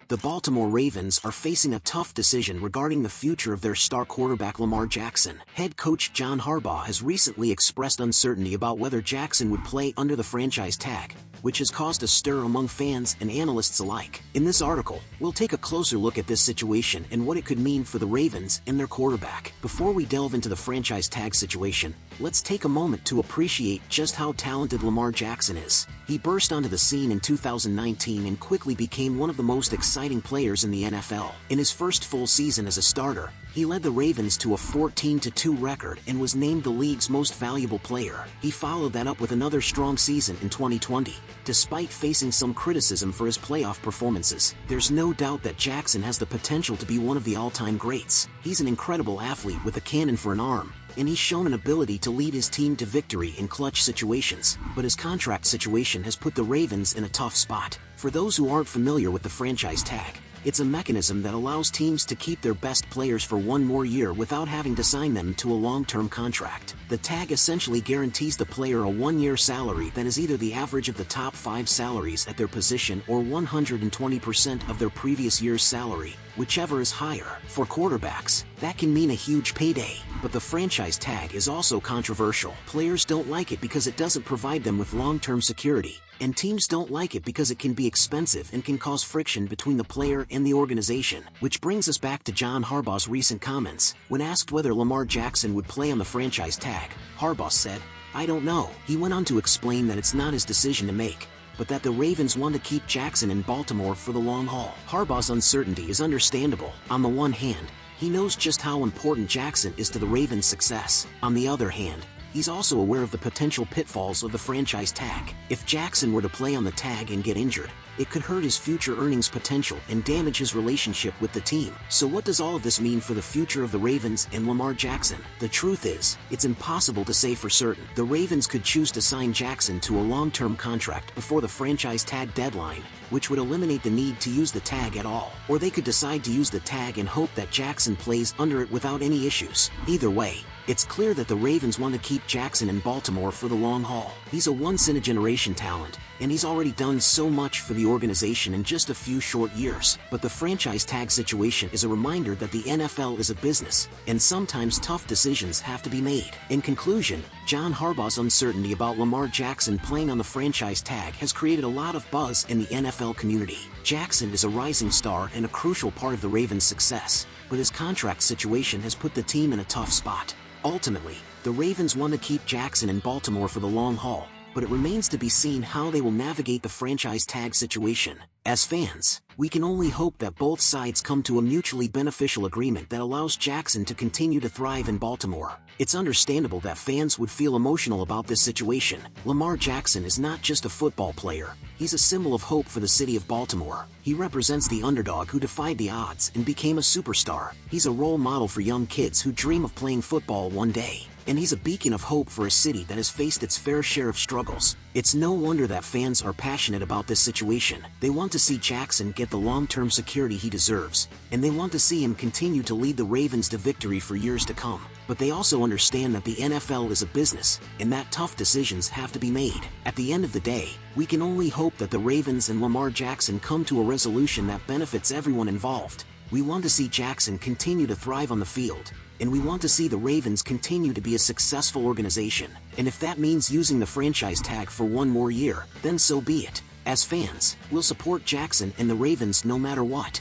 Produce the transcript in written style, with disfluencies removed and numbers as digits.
The Baltimore Ravens are facing a tough decision regarding the future of their star quarterback Lamar Jackson. Head coach John Harbaugh has recently expressed uncertainty about whether Jackson would play under the franchise tag, which has caused a stir among fans and analysts alike. In this article, we'll take a closer look at this situation and what it could mean for the Ravens and their quarterback. Before we delve into the franchise tag situation, let's take a moment to appreciate just how talented Lamar Jackson is. He burst onto the scene in 2019 and quickly became one of the most exciting players in the NFL. In his first full season as a starter, he led the Ravens to a 14-2 record and was named the league's most valuable player. He followed that up with another strong season in 2020. Despite facing some criticism for his playoff performances, there's no doubt that Jackson has the potential to be one of the all-time greats. He's an incredible athlete with a cannon for an arm, and he's shown an ability to lead his team to victory in clutch situations. But his contract situation has put the Ravens in a tough spot. For those who aren't familiar with the franchise tag, it's a mechanism that allows teams to keep their best players for one more year without having to sign them to a long-term contract. The tag essentially guarantees the player a one-year salary that is either the average of the top 5 salaries at their position or 120% of their previous year's salary, whichever is higher. For quarterbacks, that can mean a huge payday. But the franchise tag is also controversial. Players don't like it because it doesn't provide them with long-term security, and teams don't like it because it can be expensive and can cause friction between the player and the organization. Which brings us back to John Harbaugh's recent comments. When asked whether Lamar Jackson would play on the franchise tag, Harbaugh said, "I don't know." He went on to explain that it's not his decision to make, but that the Ravens want to keep Jackson in Baltimore for the long haul. Harbaugh's uncertainty is understandable. On the one hand, he knows just how important Jackson is to the Ravens' success. On the other hand, he's also aware of the potential pitfalls of the franchise tag. If Jackson were to play on the tag and get injured, it could hurt his future earnings potential and damage his relationship with the team. So what does all of this mean for the future of the Ravens and Lamar Jackson? The truth is, it's impossible to say for certain. The Ravens could choose to sign Jackson to a long-term contract before the franchise tag deadline, which would eliminate the need to use the tag at all. Or they could decide to use the tag and hope that Jackson plays under it without any issues. Either way, it's clear that the Ravens want to keep Jackson in Baltimore for the long haul. He's a once-in-a-generation talent, and he's already done so much for the organization in just a few short years. But the franchise tag situation is a reminder that the NFL is a business, and sometimes tough decisions have to be made. In conclusion, John Harbaugh's uncertainty about Lamar Jackson playing on the franchise tag has created a lot of buzz in the NFL community. Jackson is a rising star and a crucial part of the Ravens' success, but his contract situation has put the team in a tough spot. Ultimately, the Ravens want to keep Jackson in Baltimore for the long haul, but it remains to be seen how they will navigate the franchise tag situation. As fans, we can only hope that both sides come to a mutually beneficial agreement that allows Jackson to continue to thrive in Baltimore. It's understandable that fans would feel emotional about this situation. Lamar Jackson is not just a football player, he's a symbol of hope for the city of Baltimore. He represents the underdog who defied the odds and became a superstar. He's a role model for young kids who dream of playing football one day. And he's a beacon of hope for a city that has faced its fair share of struggles. It's no wonder that fans are passionate about this situation. They want to see Jackson get the long-term security he deserves, and they want to see him continue to lead the Ravens to victory for years to come. But they also understand that the NFL is a business, and that tough decisions have to be made. At the end of the day, we can only hope that the Ravens and Lamar Jackson come to a resolution that benefits everyone involved. We want to see Jackson continue to thrive on the field, and we want to see the Ravens continue to be a successful organization. And if that means using the franchise tag for one more year, then so be it. As fans, we'll support Jackson and the Ravens no matter what.